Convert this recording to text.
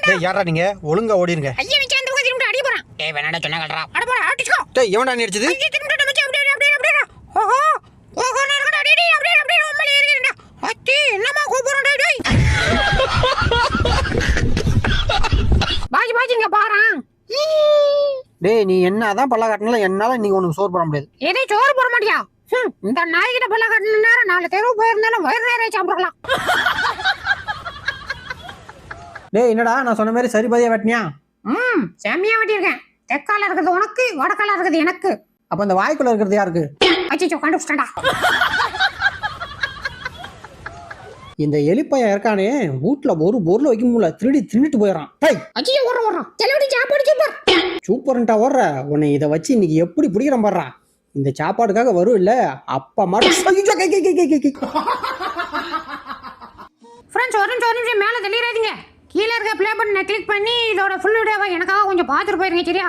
டேய் யாரா நீங்க ஒழுங்கா ஓடிருங்க. ஐயா வச்சு அந்த பக்கம் திரும்பி அடி போறான். டேய் வேணாடா சொன்னா கல்றா. அட போடா அடிச்சுக்கோ. டேய் எவன்டா நீ அடிச்சது? ஐயா திரும்பி மச்சி அப்படியே. ஓஹோ ஓஹோ நரகடா டேய் அப்படியே உம்மல ஏறிடா. அத்தி என்னமா கூப்புறடா டேய். பாஜிங்க பாறான். டேய் நீ என்னதான் பல்ல காட்டினாலும் என்னால நீங்க உனக்கு சோறு போட முடியாது. ஏதே சோறு போட மாட்டியா? இந்த நாய்கிட்ட பல்ல காட்டின நேரம் 4 தெருவு போயிருந்தாலும் வயிறு நிறைய சாப்பிடலாம். டேய் என்னடா நான் சொன்ன மாதிரி சரி பாதியா வெட்டினியா? செம்மையா வெட்டியிருக்கேன். தெற்கால இருக்கிறது உனக்கு, வடக்கால இருக்கிறது எனக்கு. அப்ப இந்த வாய்க்குள்ள இருக்கிறது யாருக்கு? அச்சோ கண்டுபிடிச்சிட்டா. இந்த எலிப்பைய இருக்கானே வீட்டுல ஒரு பொருள் வைக்க முடியல, தின்னுட்டு போயிடறான். டேய் அச்சோ ஓடுறான். செலவடி சாப்பாடு சூப்பர். சூப்பர்ன்ட்டா ஓடுற. உன்னை இதை வச்சு இன்னைக்கு எப்படி பிடிக்கிறேன் பாடுறான். இந்த சாப்பாடுக்காக வரும் இல்ல அப்பா மாட்டேன். ஃப்ரெண்ட்ஸ் ஒரு நிமிஷம் மேலே தெளிறாதீங்க. கீழே இருக்க ப்ளே பட்டனை கிளிக் பண்ணி இதோட ஃபுல் வீடியோவை எனக்காக கொஞ்சம் பார்த்துட்டு போயிருங்க சரியா?